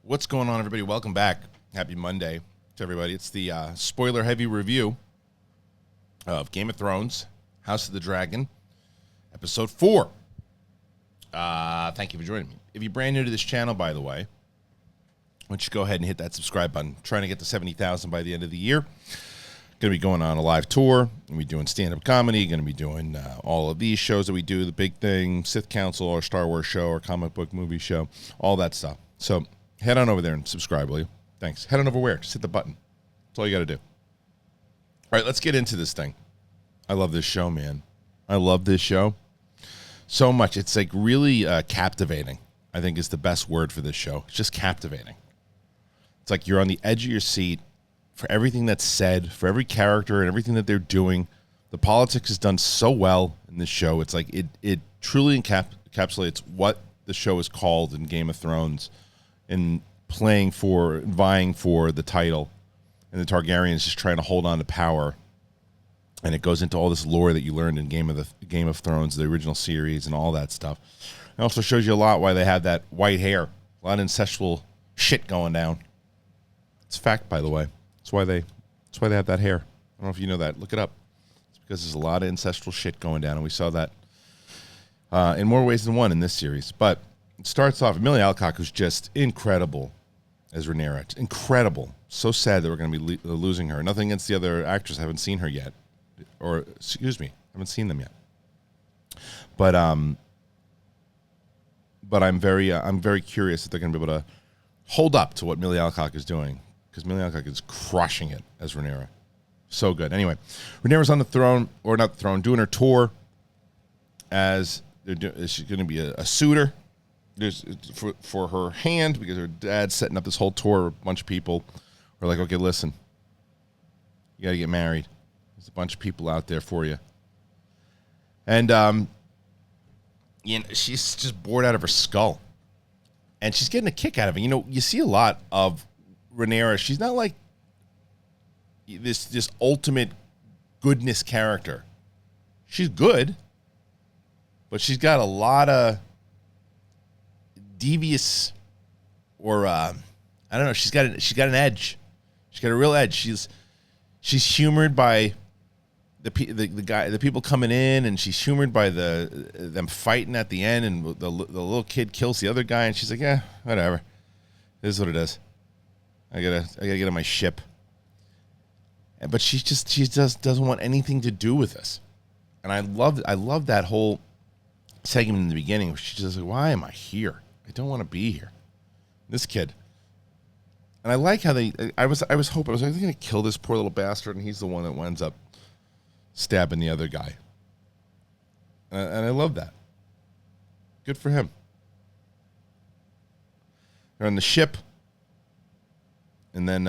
What's going on, everybody? Welcome back. Happy Monday to everybody. It's the spoiler-heavy review of Game of Thrones, House of the Dragon, Episode 4. Thank you for joining me. If you're brand new to this channel, by the way, why don't you go ahead and hit that subscribe button. Trying to get to 70,000 by the end of the year. Going to be going on a live tour. Going to be doing stand-up comedy. Going to be doing all of these shows that we do, the big thing, Sith Council, our Star Wars show, our comic book movie show, all that stuff. So head on over there and subscribe, will you? Thanks. Head on over where? Just hit the button. That's all you got to do. All right, let's get into this thing. I love this show, man. I love this show so much. It's like really captivating, I think is the best word for this show. It's just captivating. It's like you're on the edge of your seat for everything that's said, for every character and everything that they're doing. The politics is done so well in this show. It's like it truly encapsulates what the show is called in Game of Thrones, and vying for the title, and the Targaryens just trying to hold on to power. And it goes into all this lore that you learned in Game of Thrones, the original series, and all that stuff. It also shows you a lot why they have that white hair, a lot of incestual shit going down. It's a fact, by the way. That's why they have that hair. I don't know if you know that. Look it up. It's because there's a lot of ancestral shit going down, and we saw that in more ways than one in this series. But it starts off, Emilia Alcock, who's just incredible as Rhaenyra. It's incredible. So sad that we're going to be losing her. Nothing against the other actors. I haven't seen her yet. Or, excuse me, I haven't seen them yet. But I'm very curious if they're going to be able to hold up to what Emilia Alcock is doing, because Emilia Alcock is crushing it as Rhaenyra. So good. Anyway, Rhaenyra's on the throne, or not the throne, doing her tour as she's going to be a suitor. For her hand, because her dad's setting up this whole tour. A bunch of people are like, okay, listen, you got to get married. There's a bunch of people out there for you. And she's just bored out of her skull. And she's getting a kick out of it. You know, you see a lot of Rhaenyra. She's not like this ultimate goodness character. She's good, but she's got a lot of devious, or I don't know. She's got an edge. She's got a real edge. She's humored by the people coming in, and she's humored by them fighting at the end, and the little kid kills the other guy, and she's like, yeah, whatever. This is what it is. I gotta get on my ship. But she just doesn't want anything to do with this. And I love that whole segment in the beginning where she's just like, why am I here? I don't want to be here. This kid. And I like how I was hoping, they're going to kill this poor little bastard, and he's the one that winds up stabbing the other guy. And I love that. Good for him. They're on the ship. And then,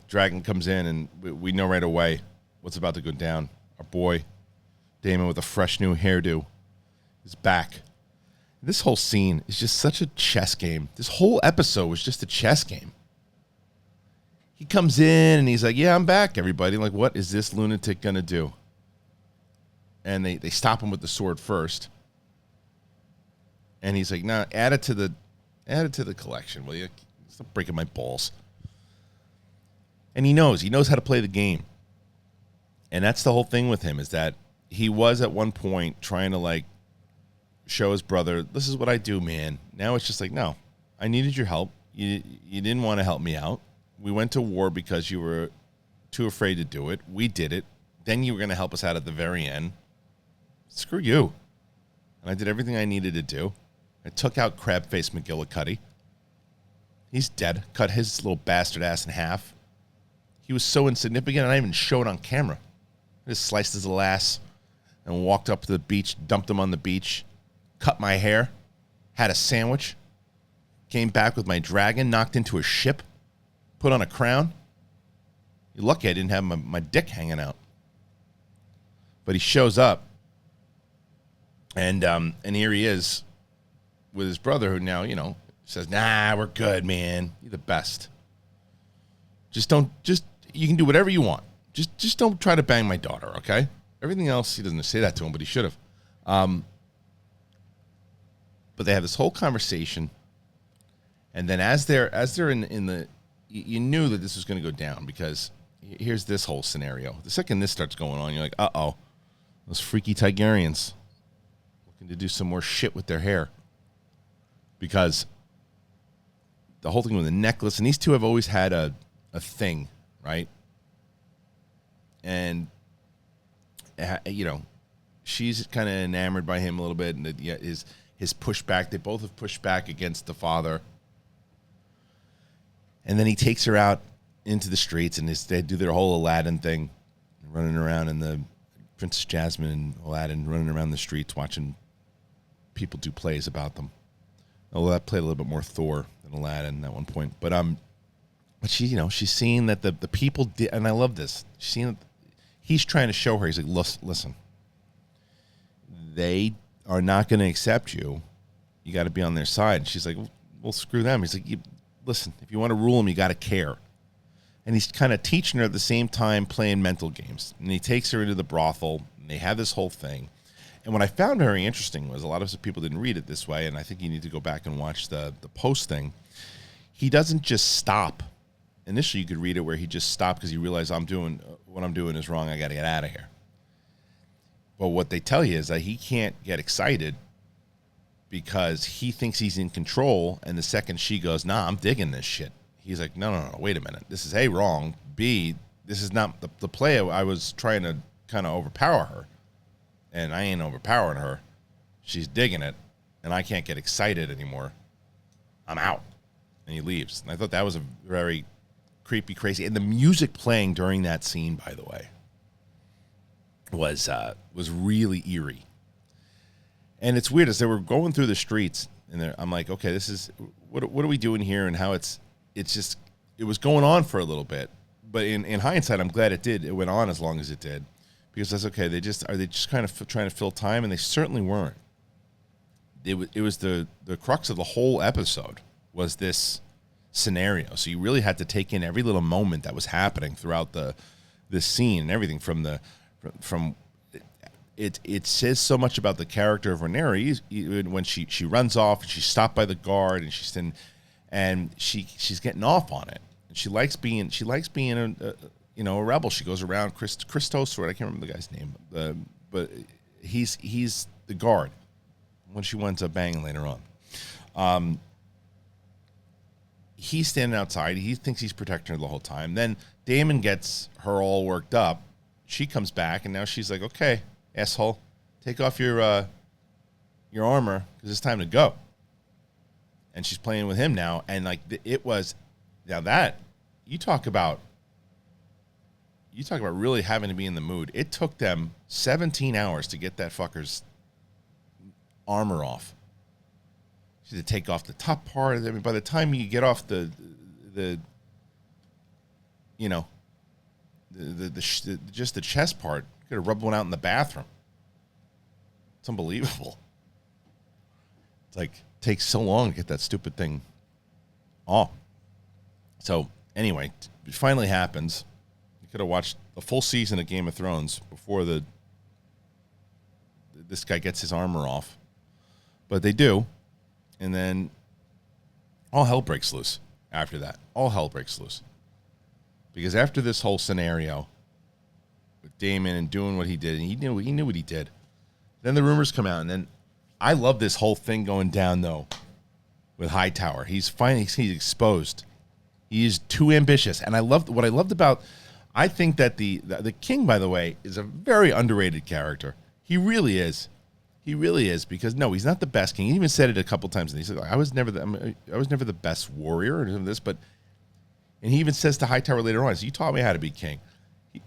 Dragon comes in, and we know right away what's about to go down. Our boy, Daemon, with a fresh new hairdo, is back. This whole scene is just such a chess game. This whole episode was just a chess game. He comes in and he's like, yeah, I'm back, everybody. I'm like, what is this lunatic going to do? And they stop him with the sword first. And he's like, nah, add it to the collection, will you? Stop breaking my balls. And he knows how to play the game. And that's the whole thing with him, is that he was at one point trying to show his brother, this is what I do, man. Now it's just like, no, I needed your help. You didn't want to help me out. We went to war because you were too afraid to do it. We did it. Then you were going to help us out at the very end. Screw you. And I did everything I needed to do. I took out Crab-Face McGillicuddy. He's dead. Cut his little bastard ass in half. He was so insignificant, and I didn't even show it on camera. I just sliced his little ass and walked up to the beach, dumped him on the beach, cut my hair, had a sandwich, came back with my dragon, knocked into a ship, put on a crown. You're lucky I didn't have my dick hanging out. But he shows up, and here he is with his brother, who now, says, nah, we're good, man. You're the best. You can do whatever you want. Just don't try to bang my daughter, okay? Everything else, he doesn't say that to him, but he should have. But they have this whole conversation, And then as they're in the, you knew that this was going to go down, because here's this whole scenario. The second this starts going on, you're like, uh-oh, those freaky Targaryens looking to do some more shit with their hair. Because the whole thing with the necklace, and these two have always had a thing, right? And, you know, she's kind of enamored by him a little bit, and his pushback, they both have pushed back against the father. And then he takes her out into the streets, and they do their whole Aladdin thing, running around, and the Princess Jasmine and Aladdin running around the streets watching people do plays about them. Although that played a little bit more Thor than Aladdin at one point. But she, you know, she's seeing that the people did, and I love this. She's seeing that he's trying to show her. He's like, listen, they are not going to accept you. You got to be on their side. And she's like, well, screw them. He's like, listen, if you want to rule them, you got to care. And he's kind of teaching her at the same time, playing mental games. And he takes her into the brothel, and they have this whole thing. And what I found very interesting was a lot of people didn't read it this way, and I think you need to go back and watch the post thing. He doesn't just stop. Initially, you could read it where he just stopped because he realized what I'm doing is wrong. I got to get out of here. But what they tell you is that he can't get excited because he thinks he's in control, and the second she goes, nah, I'm digging this shit. He's like, no, wait a minute. This is A, wrong. B, this is not the play. I was trying to kind of overpower her. And I ain't overpowering her. She's digging it, and I can't get excited anymore. I'm out. And he leaves. And I thought that was a very creepy, crazy. And the music playing during that scene, by the way, was really eerie. And it's weird, as they were going through the streets, and I'm like, okay, this is, what are we doing here, and how it was going on for a little bit. But in hindsight, I'm glad it went on as long as it did. Because that's okay. Are they just kind of trying to fill time? And they certainly weren't. It was the crux of the whole episode was this scenario. So you really had to take in every little moment that was happening throughout this scene, and everything from it says so much about the character of Rhaenyra when she runs off and she's stopped by the guard, and she's getting off on it. And she likes being a rebel. She goes around Christos, or I can't remember the guy's name, but he's the guard when she winds up banging later on. He's standing outside. He thinks he's protecting her the whole time. Then Daemon gets her all worked up. She comes back, and now she's like, okay, asshole, take off your armor because it's time to go. And she's playing with him now, and like you talk about really having to be in the mood. It took them 17 hours to get that fucker's armor off. She had to take off the top part. I mean, by the time you get off the just the chest part, you could have rubbed one out in the bathroom. It's unbelievable. It's like, it takes so long to get that stupid thing off. So anyway, it finally happens. Could have watched a full season of Game of Thrones before this guy gets his armor off. But they do. And then all hell breaks loose after that. All hell breaks loose. Because after this whole scenario with Daemon and doing what he did, and he knew what he did, then the rumors come out. And then I love this whole thing going down, though, with Hightower. He's exposed. He is too ambitious. And what I loved about... I think that the king, by the way, is a very underrated character. He really is. He really is, because no, he's not the best king. He even said it a couple times, and he said, "I was never the best warrior," or this. But and he even says to Hightower later on, "You taught me how to be king."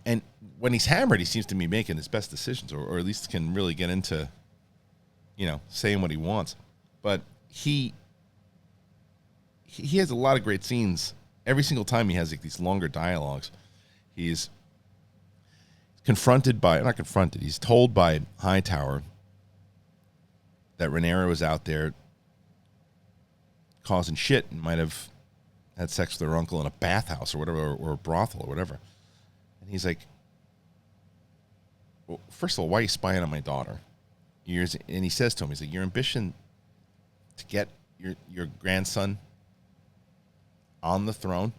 And when he's hammered, he seems to be making his best decisions, or at least can really get into, saying what he wants. But he has a lot of great scenes. Every single time he has like these longer dialogues. He's he's told by Hightower that Rhaenyra was out there causing shit and might have had sex with her uncle in a bathhouse or whatever, or a brothel or whatever. And he's like, well, first of all, why are you spying on my daughter? And he says to him, he's like, your ambition to get your grandson on the throne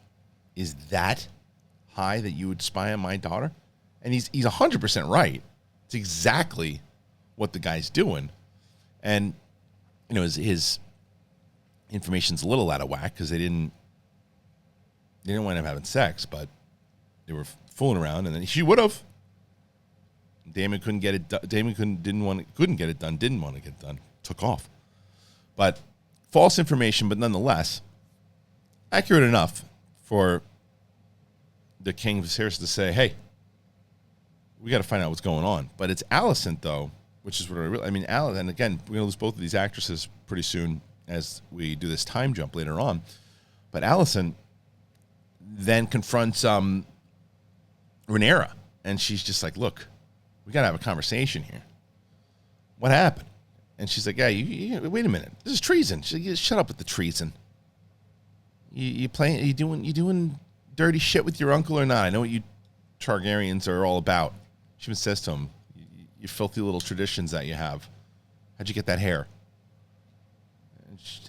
is that high that you would spy on my daughter? And he's 100% right. It's exactly what the guy's doing. And, his information's a little out of whack because they didn't wind up having sex, but they were fooling around, and then she would have. Damon couldn't get it done. Damon couldn't get it done, didn't want to get it done, took off. But false information, but nonetheless, accurate enough for the King of Viserys to say, hey, we got to find out what's going on. But it's Alicent, though, which is what Alicent, and again, we're going to lose both of these actresses pretty soon as we do this time jump later on. But Alicent then confronts Rhaenyra, and she's just like, look, we got to have a conversation here. What happened? And she's like, yeah, you wait a minute. This is treason. She's like, shut up with the treason. You doing dirty shit with your uncle or not? I know what you Targaryens are all about. She even says to him, you filthy little traditions that you have. How'd you get that hair?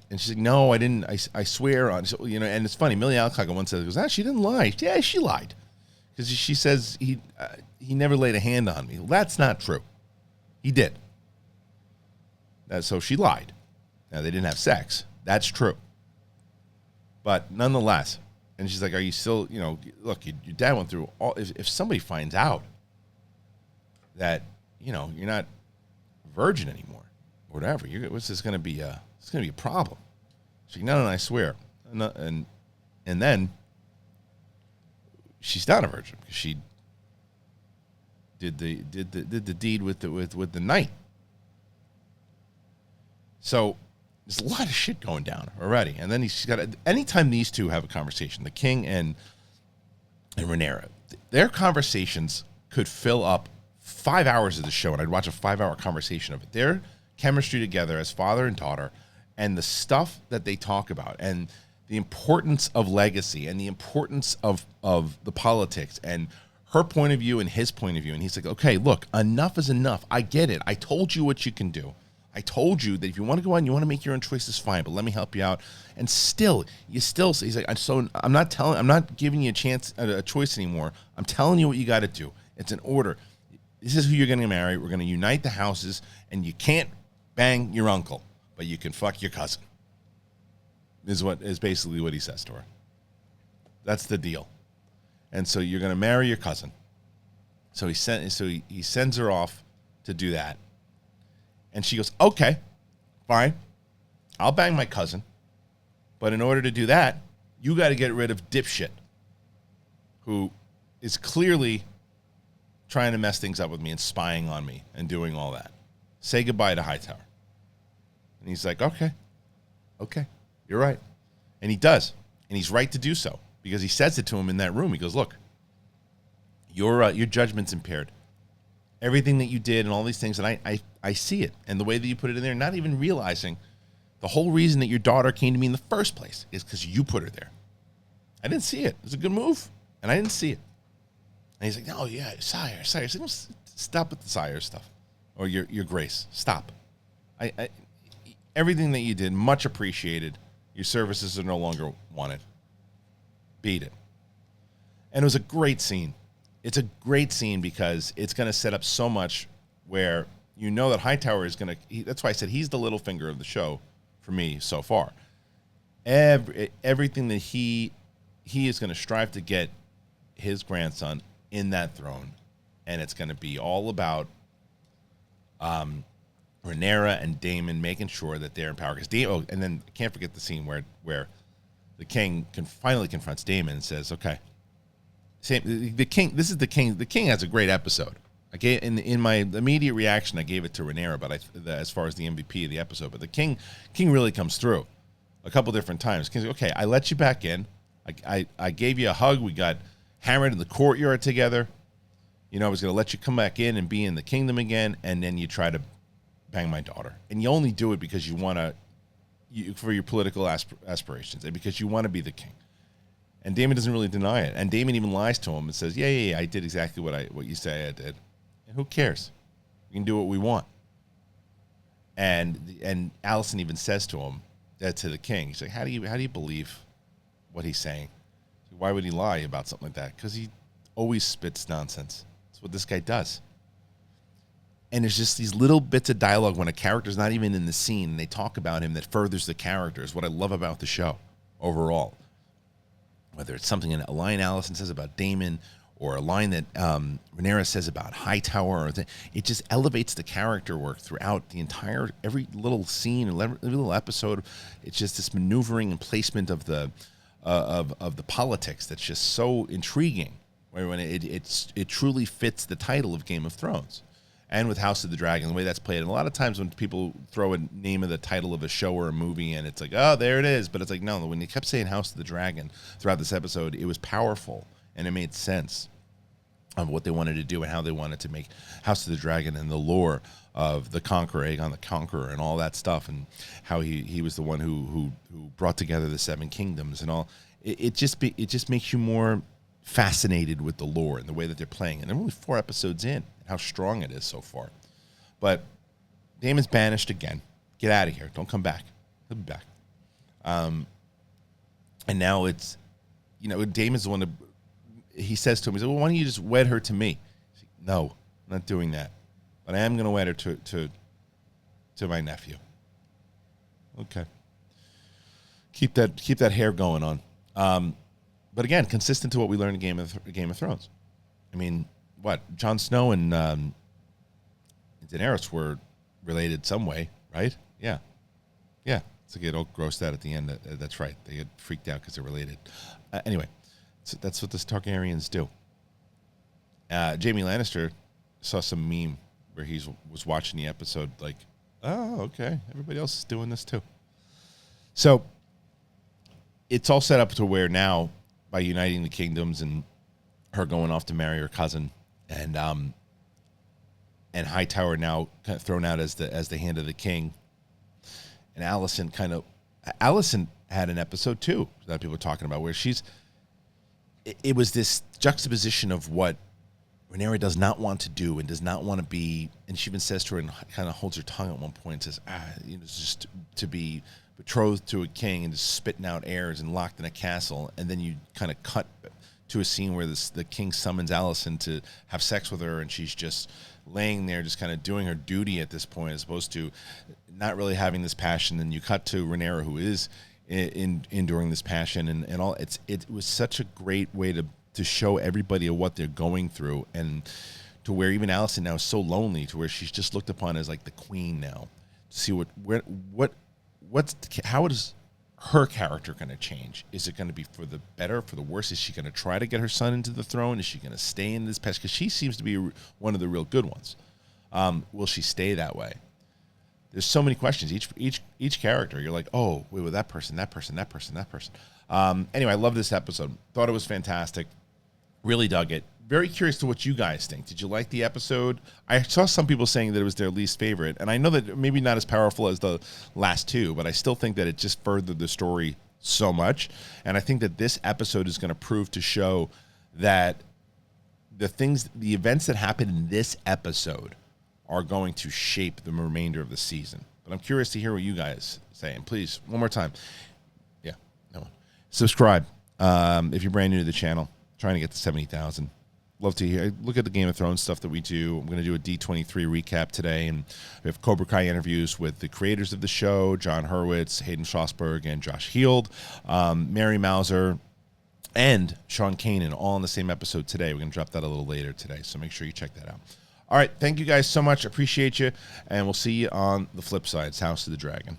And she's like, no, I didn't. I swear on, and it's funny. Millie Alcock once said, she didn't lie. Yeah, she lied. Because she says he never laid a hand on me. Well, that's not true. He did. So she lied. Now, they didn't have sex. That's true. But nonetheless, and she's like, are you still, look, your dad went through all, if somebody finds out that, you're not a virgin anymore, or whatever, this is going to be a problem. She's like, no, I swear. And then she's not a virgin because she did the deed with the knight. So there's a lot of shit going down already. And then anytime these two have a conversation, the king and Rhaenyra, their conversations could fill up 5 hours of the show, and I'd watch a 5-hour conversation of it. Their chemistry together as father and daughter, and the stuff that they talk about, and the importance of legacy, and the importance of the politics, and her point of view and his point of view. And he's like, okay, look, enough is enough. I get it. I told you what you can do. I told you that if you want to go out and you want to make your own choices, fine, but let me help you out. And still, he's like, I'm not giving you a choice anymore. I'm telling you what you got to do. It's an order. This is who you're going to marry. We're going to unite the houses, and you can't bang your uncle, but you can fuck your cousin. Is basically what he says to her. That's the deal. And so you're going to marry your cousin. So he sends her off to do that. And she goes, okay, fine. I'll bang my cousin. But in order to do that, you got to get rid of dipshit, who is clearly trying to mess things up with me and spying on me and doing all that. Say goodbye to Hightower. And he's like, okay, you're right. And he does. And he's right to do so, because he says it to him in that room. He goes, look, your judgment's impaired. Everything that you did and all these things, and I see it. And the way that you put it in there, not even realizing the whole reason that your daughter came to me in the first place is because you put her there. I didn't see it. It was a good move, and I didn't see it. And he's like, no, yeah, sire. He's like, no, stop with the sire stuff. Or your grace. Stop. Everything that you did, much appreciated. Your services are no longer wanted. Beat it. And it was a great scene. It's a great scene because it's going to set up so much where you know that Hightower is going to... That's why I said he's the little finger of the show for me so far. Everything that he is going to strive to get his grandson in that throne, and it's going to be all about Rhaenyra and Daemon making sure that they're in power. And then I can't forget the scene where the king finally confronts Daemon and says, "Okay, the king. This is the king. The king has a great episode." I gave in my immediate reaction, I gave it to Rhaenyra, but as far as the MVP of the episode, but the king really comes through a couple different times. King's like, okay, I let you back in. I gave you a hug. We got hammered in the courtyard together. I was going to let you come back in and be in the kingdom again, and then you try to bang my daughter. And you only do it because you want to, for your political aspirations, and because you want to be the king. And Daemon doesn't really deny it. And Daemon even lies to him and says, yeah, I did exactly what you say I did. And who cares? We can do what we want. And Alicent even says to him, to the king, he's like, how do you believe what he's saying. Why would he lie about something like that? Because he always spits nonsense. That's what this guy does. And there's just these little bits of dialogue when a character's not even in the scene and they talk about him that furthers the character is what I love about the show overall. Whether it's something a line Allison says about Daemon or a line that Rhaenyra says about Hightower, it just elevates the character work throughout the entire, every little scene, every little episode. It's just this maneuvering and placement of the politics that's just so intriguing. When it truly fits the title of Game of Thrones. And with House of the Dragon, the way that's played. And a lot of times when people throw a name of the title of a show or a movie in, it's like, oh, there it is. But it's like, no, when they kept saying House of the Dragon throughout this episode, it was powerful and it made sense of what they wanted to do and how they wanted to make House of the Dragon and the lore of the Conqueror, Aegon the Conqueror, and all that stuff, and how he was the one who brought together the Seven Kingdoms and all. It just makes you more fascinated with the lore and the way that they're playing. And they're only 4 episodes in. How strong it is so far. But Daemon's banished again. Get out of here. Don't come back. He'll be back. And now it's, Daemon's the one that, he says to him, he says, well, why don't you just wed her to me? He's like, no, I'm not doing that. But I am going to wed her to my nephew. Okay. Keep that hair going on. But again, consistent to what we learned in Game of Thrones. I mean, what? Jon Snow and Daenerys were related some way, right? Yeah. It's like it all grossed out at the end. That's right. They get freaked out because they're related. Anyway, so that's what the Targaryens do. Jaime Lannister saw some meme where he was watching the episode like, oh, okay, everybody else is doing this too. So it's all set up to where now, by uniting the kingdoms and her going off to marry her cousin, and Hightower now kind of thrown out as the hand of the king, and Allison had an episode too that people were talking about where it was this juxtaposition of what Rhaenyra does not want to do and does not want to be, and she even says to her and kind of holds her tongue at one point and says, it's just to be betrothed to a king and just spitting out airs and locked in a castle, and then you kind of cut to a scene where the king summons Allison to have sex with her, and she's just laying there just kind of doing her duty at this point as opposed to not really having this passion. And you cut to Rhaenyra, who is enduring this passion and all. It was such a great way to show everybody what they're going through, and to where even Allison now is so lonely to where she's just looked upon as like the queen now. To see how is her character going to change? Is it going to be for the better, for the worse? Is she going to try to get her son into the throne? Is she going to stay in this past? Because she seems to be one of the real good ones. Will she stay that way? There's so many questions. Each character, you're like, oh, wait, with that person. Anyway, I love this episode. Thought it was fantastic. Really dug it. Very curious to what you guys think. Did you like the episode? I saw some people saying that it was their least favorite, and I know that maybe not as powerful as the last 2, but I still think that it just furthered the story so much. And I think that this episode is going to prove to show that the events that happen in this episode are going to shape the remainder of the season. But I'm curious to hear what you guys say. And please, one more time. Yeah, no one. Subscribe if you're brand new to the channel. Trying to get to 70,000. Love to hear. Look at the Game of Thrones stuff that we do. I'm going to do a D23 recap today, and we have Cobra Kai interviews with the creators of the show, John Hurwitz, Hayden Schlossberg, and Josh Heald, Mary Mauser, and Sean Kanan, all in the same episode today. We're going to drop that a little later today, so make sure you check that out. All right, thank you guys so much. Appreciate you, and we'll see you on the flip side. It's House of the Dragon.